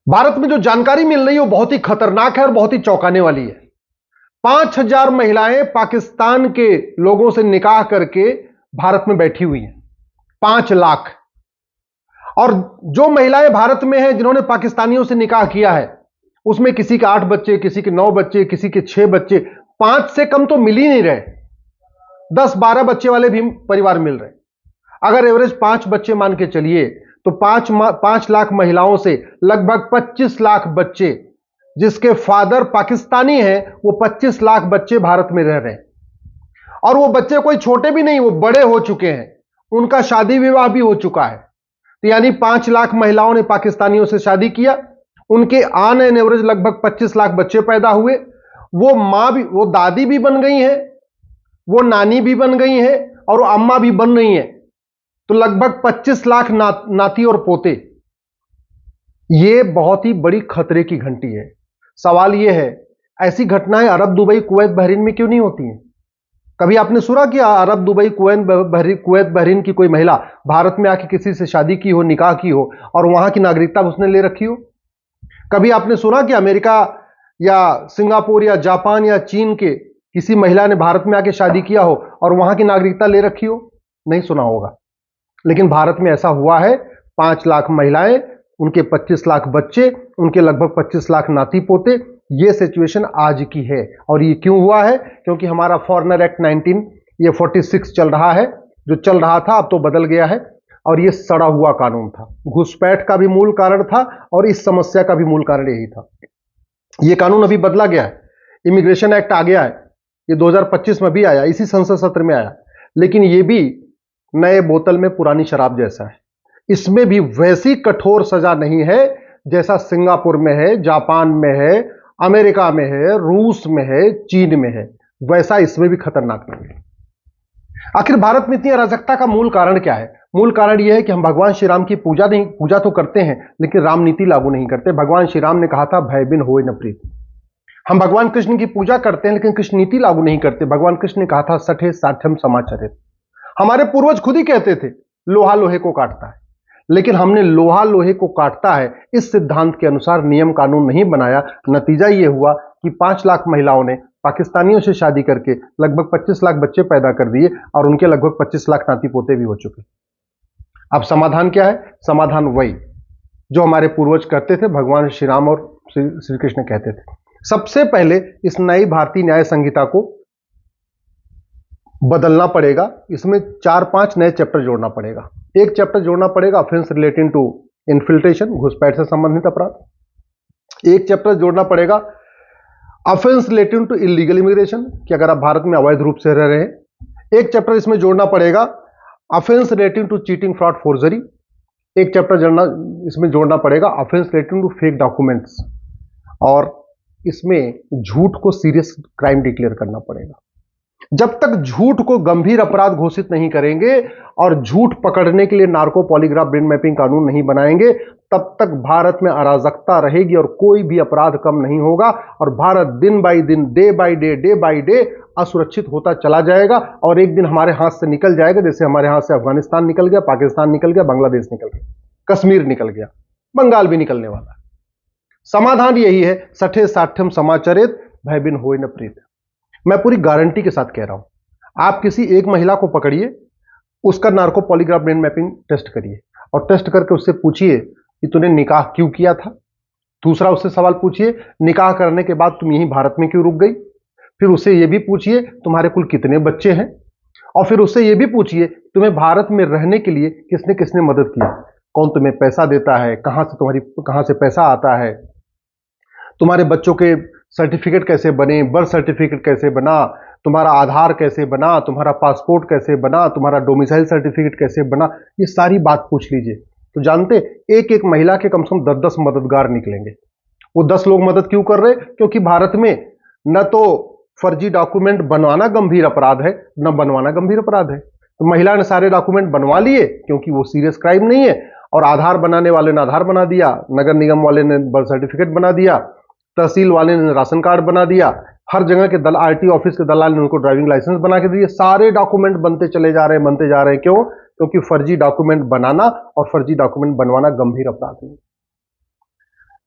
भारत में जो जानकारी मिल रही है वो बहुत ही खतरनाक है और बहुत ही चौंकाने वाली है। 5,000 महिलाएं पाकिस्तान के लोगों से निकाह करके भारत में बैठी हुई हैं। 5 लाख। और जो महिलाएं भारत में हैं जिन्होंने पाकिस्तानियों से निकाह किया है उसमें किसी के 8 बच्चे, किसी के 9 बच्चे, किसी के 6 बच्चे, 5 से कम तो मिल ही नहीं रहे। 10-12 बच्चे वाले भी परिवार मिल रहे। अगर एवरेज 5 बच्चे मान के चलिए तो 5 लाख महिलाओं से लगभग 25 लाख बच्चे जिसके फादर पाकिस्तानी हैं, वो 25 लाख बच्चे भारत में रह रहे हैं। और वो बच्चे कोई छोटे भी नहीं, वो बड़े हो चुके हैं, उनका शादी विवाह भी हो चुका है। तो यानी 5 लाख महिलाओं ने पाकिस्तानियों से शादी किया, उनके ऑन एन एवरेज लगभग 25 लाख बच्चे पैदा हुए। वो मां भी, वो दादी भी बन गई हैं, वो नानी भी बन गई हैं और वो अम्मा भी बन रही हैं। तो लगभग 25 लाख नाती और पोते। यह बहुत ही बड़ी खतरे की घंटी है। सवाल यह है, ऐसी घटनाएं अरब, दुबई, कुवैत, बहरीन में क्यों नहीं होती हैं? कभी आपने सुना कि अरब, दुबई, कुवैत, बहरीन की कोई महिला भारत में आके किसी से शादी की हो, निकाह की हो और वहां की नागरिकता उसने ले रखी हो? कभी आपने सुना कि अमेरिका या सिंगापुर या जापान या चीन के किसी महिला ने भारत में आके शादी किया हो और वहां की नागरिकता ले रखी हो? नहीं सुना होगा। लेकिन भारत में ऐसा हुआ है। 5 लाख महिलाएं, उनके 25 लाख बच्चे, उनके लगभग 25 लाख नाती पोते। यह सिचुएशन आज की है। और ये क्यों हुआ है? क्योंकि हमारा फॉरेनर एक्ट 19 ये 46 चल रहा है। जो चल रहा था अब तो बदल गया है और ये सड़ा हुआ कानून था। घुसपैठ का भी मूल कारण था और इस समस्या का भी मूल कारण यही था। यह कानून अभी बदला गया है। इमिग्रेशन एक्ट आ गया है, ये 2025 में भी आया, इसी संसद सत्र में आया। लेकिन यह भी नए बोतल में पुरानी शराब जैसा है। इसमें भी वैसी कठोर सजा नहीं है जैसा सिंगापुर में है, जापान में है, अमेरिका में है, रूस में है, चीन में है। वैसा इसमें भी खतरनाक नहीं है। आखिर भारत में इतनी अराजकता का मूल कारण क्या है? मूल कारण यह है कि हम भगवान श्री राम की पूजा तो करते हैं लेकिन राम नीति लागू नहीं करते। भगवान श्री राम ने कहा था, भय बिन होए न प्रीत। हम भगवान कृष्ण की पूजा करते हैं लेकिन कृष्ण नीति लागू नहीं करते। भगवान कृष्ण ने कहा था, सठे साठ्यम समाचरित। हमारे पूर्वज खुद ही कहते थे, लोहा लोहे को काटता है। लेकिन हमने लोहा लोहे को काटता है इस सिद्धांत के अनुसार नियम कानून नहीं बनाया। नतीजा यह हुआ कि 5 लाख महिलाओं ने पाकिस्तानियों से शादी करके लगभग 25 लाख बच्चे पैदा कर दिए और उनके लगभग 25 लाख नाती पोते भी हो चुके। अब समाधान क्या है? समाधान वही जो हमारे पूर्वज करते थे, भगवान श्री राम और श्री कृष्ण कहते थे। सबसे पहले इस नई भारतीय न्याय संहिता को बदलना पड़ेगा। इसमें 4-5 नए चैप्टर जोड़ना पड़ेगा। एक चैप्टर जोड़ना पड़ेगा ऑफेंस रिलेटिंग टू इन्फिल्ट्रेशन, घुसपैठ से संबंधित अपराध। एक चैप्टर जोड़ना पड़ेगा offence relating to illegal immigration, कि अगर आप भारत में अवैध रूप से रह रहे हैं। एक चैप्टर इसमें जोड़ना पड़ेगा offence relating to cheating, fraud, forgery. एक चैप्टर इसमें जोड़ना पड़ेगा offence relating to fake documents. और इसमें झूठ को सीरियस क्राइम डिक्लेयर करना पड़ेगा। जब तक झूठ को गंभीर अपराध घोषित नहीं करेंगे और झूठ पकड़ने के लिए नार्को पॉलीग्राफ ब्रेन मैपिंग कानून नहीं बनाएंगे, तब तक भारत में अराजकता रहेगी और कोई भी अपराध कम नहीं होगा। और भारत दिन बाई दिन, डे बाई डे असुरक्षित होता चला जाएगा और एक दिन हमारे हाथ से निकल जाएगा, जैसे हमारे हाथ से अफगानिस्तान निकल गया, पाकिस्तान निकल गया, बांग्लादेश निकल गया, कश्मीर निकल गया, बंगाल भी निकलने वाला है। समाधान यही है, सठे साठ्यम समाचरित, भय बिन होए न प्रीत। मैं पूरी गारंटी के साथ कह रहा हूं, आप किसी एक महिला को पकड़िए, उसका narco polygraph brain mapping test करिए और टेस्ट करके उससे पूछिए कि तूने निकाह क्यों किया था। दूसरा उससे सवाल पूछिए, निकाह करने के बाद तुम यहीं भारत में क्यों रुक गई। फिर उससे यह भी पूछिए, तुम्हारे कुल कितने बच्चे हैं। और फिर उससे यह भी पूछिए, तुम्हें भारत में रहने के लिए किसने किसने मदद की, कौन तुम्हें पैसा देता है, कहां से पैसा आता है, तुम्हारे बच्चों के सर्टिफिकेट कैसे बने, बर्थ सर्टिफिकेट कैसे बना, तुम्हारा आधार कैसे बना, तुम्हारा पासपोर्ट कैसे बना, तुम्हारा डोमिसाइल सर्टिफिकेट कैसे बना। ये सारी बात पूछ लीजिए। तो जानते, एक एक महिला के कम से कम 10-10 मददगार निकलेंगे। वो 10 लोग मदद क्यों कर रहे? क्योंकि भारत में न तो फर्जी डॉक्यूमेंट बनवाना गंभीर अपराध है, न बनवाना गंभीर अपराध है। तो महिला ने सारे डॉक्यूमेंट बनवा लिए क्योंकि वो सीरियस क्राइम नहीं है। और आधार बनाने वाले ने आधार बना दिया, नगर निगम वाले ने बर्थ सर्टिफिकेट बना दिया, तहसील वाले ने राशन कार्ड बना दिया, हर जगह के आरटी ऑफिस के दलाल ने उनको ड्राइविंग लाइसेंस बना के दिए। सारे डॉक्यूमेंट बनते चले जा रहे हैं। क्यों? क्योंकि फर्जी डॉक्यूमेंट बनाना और फर्जी डॉक्यूमेंट बनवाना गंभीर अपराध है।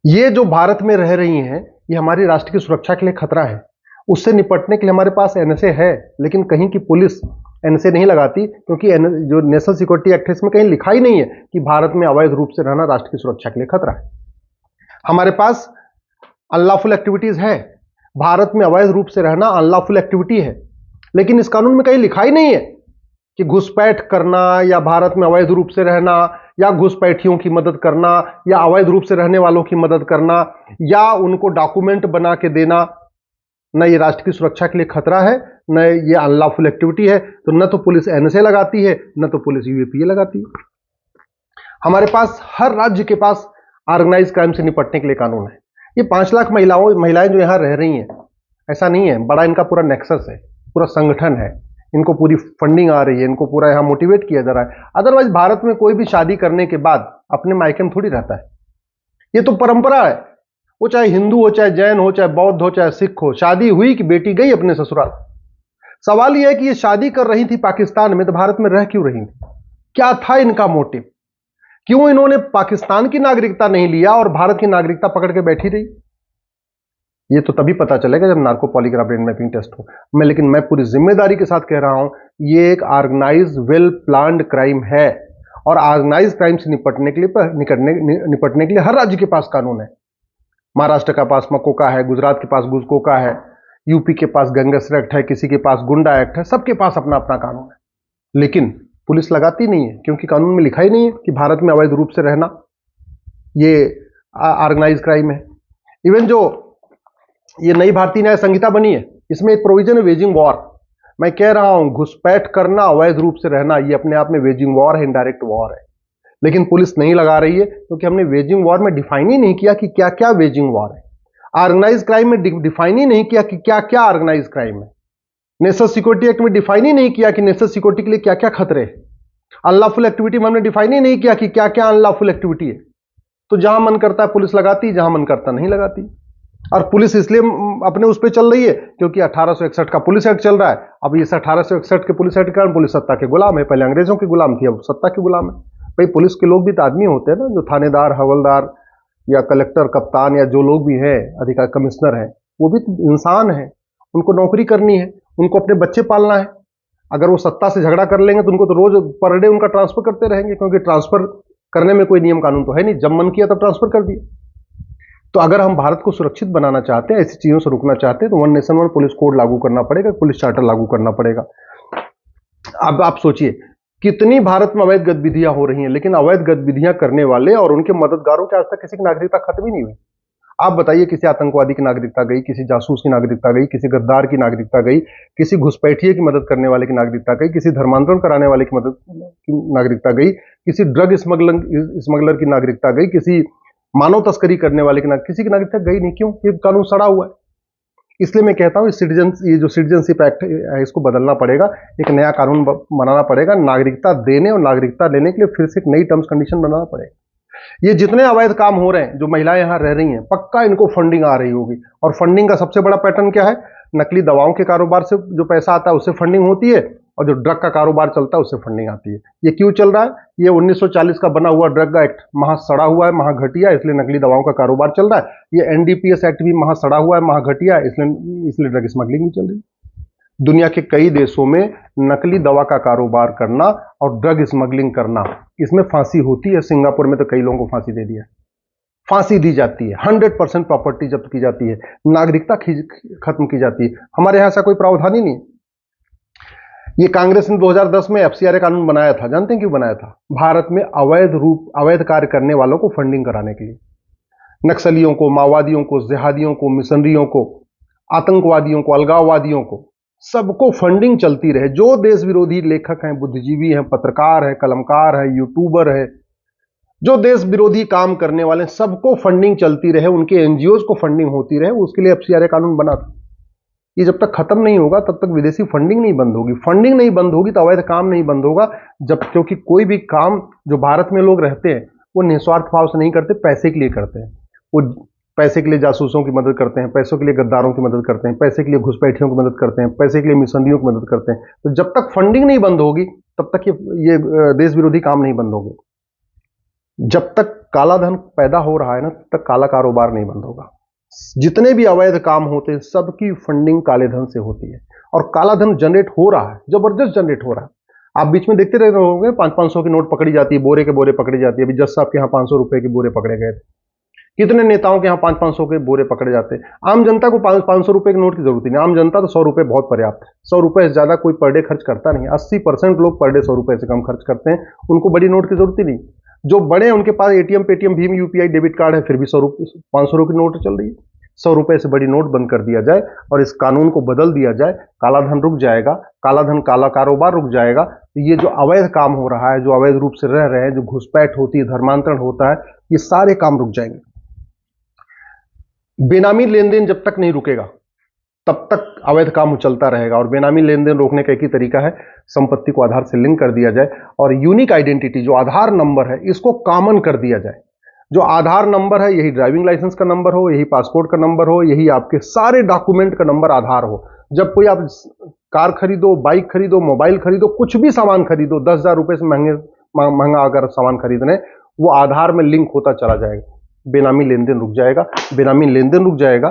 ये जो भारत में रह रही हैं, ये हमारी राष्ट्र की सुरक्षा के लिए खतरा है। उससे निपटने के लिए हमारे पास एनएसए है, लेकिन कहीं की पुलिस एनएसए नहीं लगाती, क्योंकि जो नेशनल सिक्योरिटी एक्ट है इसमें कहीं लिखा ही नहीं है कि भारत में अवैध रूप से रहना राष्ट्र की सुरक्षा के लिए खतरा है। हमारे पास अनलॉफुल एक्टिविटीज है, भारत में अवैध रूप से रहना अनलॉफुल एक्टिविटी है, लेकिन इस कानून में कहीं लिखा ही नहीं है कि घुसपैठ करना या भारत में अवैध रूप से रहना या घुसपैठियों की मदद करना या अवैध रूप से रहने वालों की मदद करना या उनको डॉक्यूमेंट बना के देना, न ये राष्ट्र की सुरक्षा के लिए खतरा है, न ये अनलॉफुल एक्टिविटी है। तो न तो पुलिस एनएसए लगाती है, न तो पुलिस यूएपीए लगाती है। हमारे पास हर राज्य के पास ऑर्गेनाइज क्राइम से निपटने के लिए कानून है। ये 5 लाख महिलाएं जो यहां रह रही हैं, ऐसा नहीं है, बड़ा इनका पूरा नेक्सस है, पूरा संगठन है, इनको पूरी फंडिंग आ रही है, इनको पूरा यहां मोटिवेट किया जा रहा है। अदरवाइज भारत में कोई भी शादी करने के बाद अपने मायके में थोड़ी रहता है। ये तो परंपरा है, वो चाहे हिंदू हो, चाहे जैन हो, चाहे बौद्ध हो, चाहे सिख हो, शादी हुई कि बेटी गई अपने ससुराल। सवाल यह है कि ये शादी कर रही थी पाकिस्तान में, तो भारत में रह क्यों रही थी? क्या था इनका मोटिव? क्यों इन्होंने पाकिस्तान की नागरिकता नहीं लिया और भारत की नागरिकता पकड़ के बैठी रही? ये तो तभी पता चलेगा जब narco polygraph brain mapping test हो। लेकिन मैं पूरी जिम्मेदारी के साथ कह रहा हूं, ये एक ऑर्गेनाइज वेल प्लान्ड क्राइम है, और ऑर्गेनाइज क्राइम से निपटने के लिए हर राज्य के पास कानून है। महाराष्ट्र के पास मकोका है, गुजरात के पास गुजकोका है, यूपी के पास गैंगस्टर एक्ट है, किसी के पास गुंडा एक्ट है, सबके पास अपना अपना कानून है। लेकिन पुलिस लगाती नहीं है, क्योंकि कानून में लिखा ही नहीं है कि भारत में अवैध रूप से रहना ये ऑर्गेनाइज क्राइम है। इवन जो ये नई भारतीय न्याय संहिता बनी है, इसमें एक प्रोविजन है वेजिंग वॉर। मैं कह रहा हूं, घुसपैठ करना, अवैध रूप से रहना, ये अपने आप में वेजिंग वॉर है, इनडायरेक्ट वॉर है। लेकिन पुलिस नहीं लगा रही है, क्योंकि हमने वेजिंग वॉर में डिफाइन ही नहीं किया कि क्या क्या वेजिंग वॉर है। ऑर्गेनाइज क्राइम में डिफाइन ही नहीं किया कि क्या क्या ऑर्गेनाइज क्राइम है। नेशनल सिक्योरिटी एक्ट में डिफाइन ही नहीं किया कि नेशनल सिक्योरिटी के लिए क्या क्या खतरे हैं। अनलॉफुल एक्टिविटी में हमने डिफाइन ही नहीं किया कि क्या क्या अनलॉफुल एक्टिविटी है। तो जहां मन करता है पुलिस लगाती, जहां मन करता नहीं लगाती। और पुलिस इसलिए अपने उस पर चल रही है क्योंकि 1861 का पुलिस एक्ट चल रहा है। अब इस 1861 के पुलिस एक्ट के कारण पुलिस सत्ता के गुलाम है। पहले अंग्रेजों के गुलाम थी, अब सत्ता के गुलाम है। भाई पुलिस के लोग भी तो आदमी होते हैं ना, जो थानेदार, हवलदार या कलेक्टर, कप्तान या जो लोग भी हैं, अधिकारी, कमिश्नर हैं, वो भी तो इंसान हैं। उनको नौकरी करनी है, उनको अपने बच्चे पालना है। अगर वो सत्ता से झगड़ा कर लेंगे तो उनको तो रोज पर डे उनका ट्रांसफर करते रहेंगे, क्योंकि ट्रांसफर करने में कोई नियम कानून तो है नहीं, जब मन किया तब ट्रांसफर कर दिया। तो अगर हम भारत को सुरक्षित बनाना चाहते हैं, ऐसी चीजों से रुकना चाहते हैं, तो one nation one police code लागू करना पड़ेगा, पुलिस चार्टर लागू करना पड़ेगा। अब आप सोचिए कितनी भारत में अवैध गतिविधियां हो रही हैं, लेकिन अवैध गतिविधियां करने वाले और उनके मददगारों के आज तक किसी की नागरिकता खत्म ही नहीं हुई। आप बताइए, किसी आतंकवादी की नागरिकता गई, किसी जासूस की नागरिकता गई, किसी गद्दार की नागरिकता गई, किसी घुसपैठिए की मदद करने वाले की नागरिकता गई, किसी धर्मांतरण कराने वाले की मदद की नागरिकता गई, किसी ड्रग स्मगलर की नागरिकता गई, किसी मानव तस्करी करने वाले की किसी की नागरिकता गई नहीं। क्यों? ये कानून सड़ा हुआ है। इसलिए मैं कहता हूं ये जो सिटीजनशिप एक्ट है, इसको बदलना पड़ेगा, एक नया कानून बनाना पड़ेगा। नागरिकता देने और नागरिकता लेने के लिए फिर से एक नई टर्म्स कंडीशन बनाना पड़ेगा। ये जितने अवैध काम हो रहे हैं, जो महिलाएं यहां रह रही हैं, पक्का इनको फंडिंग आ रही होगी। और फंडिंग का सबसे बड़ा पैटर्न क्या है? नकली दवाओं के कारोबार से जो पैसा आता है उससे फंडिंग होती है, और जो ड्रग का कारोबार चलता है उससे फंडिंग आती है। ये क्यों चल रहा है? ये 1940 का बना हुआ ड्रग एक्ट महा सड़ा हुआ है, महा घटिया, इसलिए नकली दवाओं का कारोबार चल रहा है। ये एनडीपीएस एक्ट भी महा सड़ा हुआ है, महा घटिया, इसलिए ड्रग स्मगलिंग भी चल रही है। दुनिया के कई देशों में नकली दवा का कारोबार करना और ड्रग स्मगलिंग करना, इसमें फांसी होती है। सिंगापुर में तो कई लोगों को फांसी दे दिया, फांसी दी जाती है, 100% प्रॉपर्टी जब्त की जाती है, नागरिकता खत्म की जाती है। हमारे यहां ऐसा कोई प्रावधान ही नहीं। ये कांग्रेस ने 2010 में एफसीआरए कानून बनाया था। जानते हैं क्यों बनाया था? भारत में अवैध कार्य करने वालों को फंडिंग कराने के लिए। नक्सलियों को, माओवादियों को, जिहादियों को, मिशनरियों को, आतंकवादियों को, अलगाववादियों को, सबको फंडिंग चलती रहे। जो देश विरोधी लेखक हैं, बुद्धिजीवी हैं, पत्रकार हैं, कलमकार हैं, यूट्यूबर हैं, जो देश विरोधी काम करने वाले, सबको फंडिंग चलती रहे, उनके एनजीओज को फंडिंग होती रहे, उसके लिए एफसीआरए कानून बना था। ये जब तक खत्म नहीं होगा तब तक विदेशी फंडिंग नहीं बंद होगी। फंडिंग नहीं बंद होगी तो अवैध काम नहीं बंद होगा। क्योंकि कोई भी काम जो भारत में लोग रहते हैं वो निस्वार्थ भाव से नहीं करते, पैसे के लिए करते हैं। वो पैसे के लिए जासूसों की मदद करते हैं, पैसों के लिए गद्दारों की मदद करते हैं, पैसे के लिए घुसपैठियों की मदद करते हैं, पैसे के लिए मिशनरियों की मदद करते हैं। तो जब तक फंडिंग नहीं बंद होगी तब तक ये देश विरोधी काम नहीं बंद होंगे। जब तक काला धन पैदा हो रहा है ना, तब तक काला कारोबार नहीं बंद होगा। जितने भी अवैध काम होते हैं सबकी फंडिंग काले धन से होती है, और काला धन जनरेट हो रहा है, जबरदस्त जनरेट हो रहा है। आप बीच में देखते रहे होंगे 500-500 की नोट पकड़ी जाती है, बोरे के बोरे पकड़ी जाती है। अभी जज साहब के यहाँ 500 रुपए के बोरे पकड़े गए थे। कितने नेताओं के यहाँ 500-500 के बोरे पकड़े जाते हैं। आम जनता को 500 रुपए के नोट की जरूरत नहीं। आम जनता तो 100 रुपए बहुत पर्याप्त है। 100 रुपए से ज्यादा कोई पर डे खर्च करता नहीं। 80% लोग पर डे 100 रुपए से कम खर्च करते हैं। उनको बड़ी नोट की जरूरत ही नहीं। जो बड़े हैं उनके पास एटीएम, पेटीएम, भीम, यूपीआई, डेबिट कार्ड है, फिर भी 500 रुपए की नोट चल रही है। 100 रुपए से बड़ी नोट बंद कर दिया जाए और इस कानून को बदल दिया जाए, काला धन रुक जाएगा, काला धन, काला कारोबार रुक जाएगा। तो ये जो अवैध काम हो रहा है, जो अवैध रूप से रह रहे हैं, जो घुसपैठ होती है, धर्मांतरण होता है, ये सारे काम रुक जाएंगे। बेनामी लेन देन जब तक नहीं रुकेगा तब तक अवैध काम चलता रहेगा। और बेनामी लेन देन रोकने का एक ही तरीका है, संपत्ति को आधार से लिंक कर दिया जाए और यूनिक आइडेंटिटी जो आधार नंबर है इसको कॉमन कर दिया जाए। जो आधार नंबर है यही ड्राइविंग लाइसेंस का नंबर हो, यही पासपोर्ट का नंबर हो, यही आपके सारे डॉक्यूमेंट का नंबर आधार हो। जब कोई आप कार खरीदो, बाइक खरीदो, मोबाइल खरीदो, कुछ भी सामान खरीदो, 10,000 रुपए से महंगा अगर सामान खरीद रहे हैं, वो आधार में लिंक होता चला जाएगा। बेनामी लेन देन रुक जाएगा। बेनामी लेन देन रुक जाएगा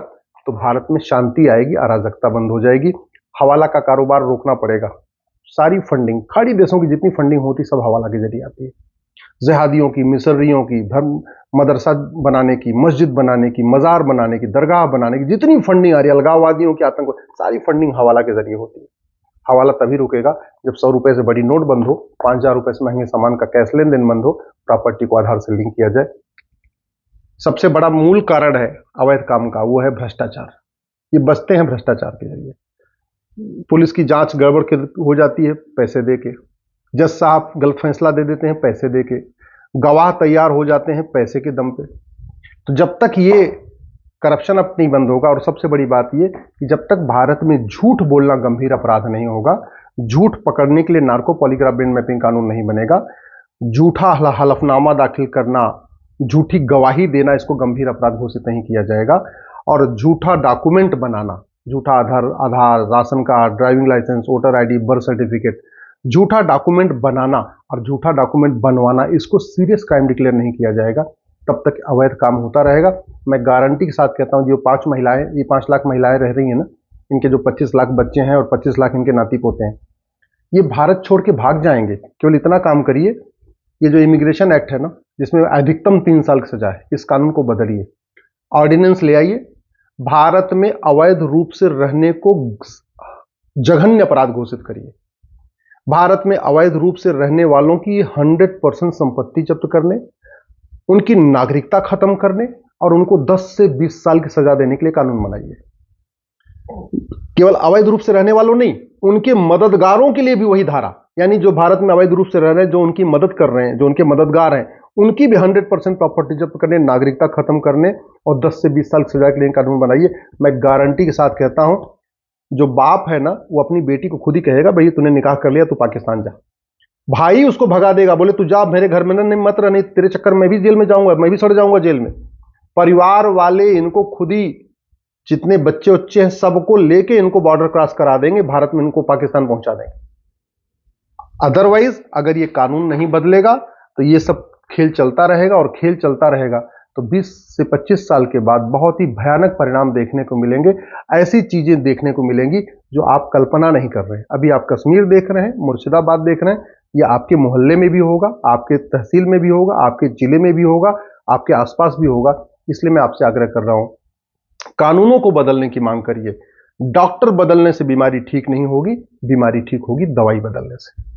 तो भारत में शांति आएगी, अराजकता बंद हो जाएगी। हवाला का कारोबार रोकना पड़ेगा। सारी फंडिंग, खाड़ी देशों की जितनी फंडिंग होती सब हवाला के जरिए आती है। जिहादियों की, मिसरियों की, धर्म मदरसा बनाने की, मस्जिद बनाने की, मजार बनाने की, दरगाह बनाने की जितनी फंडिंग आ रही है, अलगाववादियों की, आतंक, सारी फंडिंग हवाला के जरिए होती है। हवाला तभी रुकेगा जब 100 रुपए से बड़ी नोट बंद हो, 5,000 रुपए से महंगे सामान का कैश लेन देन बंद हो, प्रॉपर्टी को आधार से लिंक किया जाए। सबसे बड़ा मूल कारण है अवैध काम का, वो है भ्रष्टाचार। ये बचते हैं भ्रष्टाचार के जरिए। पुलिस की जांच गड़बड़ हो जाती है पैसे देके, जज साहब गलत फैसला दे देते हैं पैसे देके, गवाह तैयार हो जाते हैं पैसे के दम पे। तो जब तक ये करप्शन अब नहीं बंद होगा, और सबसे बड़ी बात ये कि जब तक भारत में झूठ बोलना गंभीर अपराध नहीं होगा, झूठ पकड़ने के लिए नार्को पॉलीग्राफ ब्रेन मैपिंग कानून नहीं बनेगा, झूठा हलफनामा दाखिल करना, झूठी गवाही देना, इसको गंभीर अपराध घोषित नहीं किया जाएगा। और झूठा डॉक्यूमेंट बनाना, झूठा Aadhaar, ration card, driving licence, voter ID, birth certificate, झूठा डॉक्यूमेंट बनाना और झूठा डॉक्यूमेंट बनवाना, इसको सीरियस क्राइम डिक्लेयर नहीं किया जाएगा। तब तक अवैध काम होता रहेगा। मैं गारंटी के साथ कहता हूं, जो 5 लाख महिलाएं रह रही हैं ना, इनके जो 25 लाख बच्चे हैं और 25 लाख इनके नाती पोते हैं, ये भारत छोड़ के भाग जाएंगे। केवल इतना काम करिए, ये जो इमिग्रेशन एक्ट है ना, जिसमें अधिकतम 3 साल की सजा है, इस कानून को बदलिए, ऑर्डिनेंस ले आइए, भारत में अवैध रूप से रहने को जघन्य अपराध घोषित करिए। भारत में अवैध रूप से रहने वालों की 100% संपत्ति जब्त करने, उनकी नागरिकता खत्म करने और उनको 10 से 20 साल की सजा देने के लिए कानून बनाइए। केवल अवैध रूप से रहने वालों नहीं, उनके मददगारों के लिए भी वही धारा, यानी जो भारत में अवैध रूप से रह रहे हैं, जो उनकी मदद कर रहे हैं, जो उनके मददगार हैं, उनकी भी 100% प्रॉपर्टी जब्त करने, नागरिकता खत्म करने और 10 से 20 साल की सजा के लिए कानून बनाइए। मैं गारंटी के साथ कहता हूं, जो बाप है ना, वो अपनी बेटी को खुद ही कहेगा, भाई तूने निकाह कर लिया, तू पाकिस्तान जा। भाई उसको भगा देगा, बोले तू जा मेरे घर में ना, नहीं मत रह, नहीं तेरे चक्कर में भी जेल में जाऊंगा, मैं भी सड़ जाऊंगा जेल में। परिवार वाले इनको खुद ही, जितने बच्चे उच्चे हैं सबको लेके इनको बॉर्डर क्रॉस करा देंगे, भारत में इनको पाकिस्तान पहुंचा देंगे। अदरवाइज अगर ये कानून नहीं बदलेगा तो ये सब खेल चलता रहेगा, और खेल चलता रहेगा तो 20 से 25 साल के बाद बहुत ही भयानक परिणाम देखने को मिलेंगे। ऐसी चीजें देखने को मिलेंगी जो आप कल्पना नहीं कर रहे हैं। अभी आप कश्मीर देख रहे हैं, मुर्शिदाबाद देख रहे हैं, ये आपके मोहल्ले में भी होगा, आपके तहसील में भी होगा, आपके जिले में भी होगा, आपके आसपास भी होगा। इसलिए मैं आपसे आग्रह कर रहा हूं, कानूनों को बदलने की मांग करिए। डॉक्टर बदलने से बीमारी ठीक नहीं होगी, बीमारी ठीक होगी दवाई बदलने से।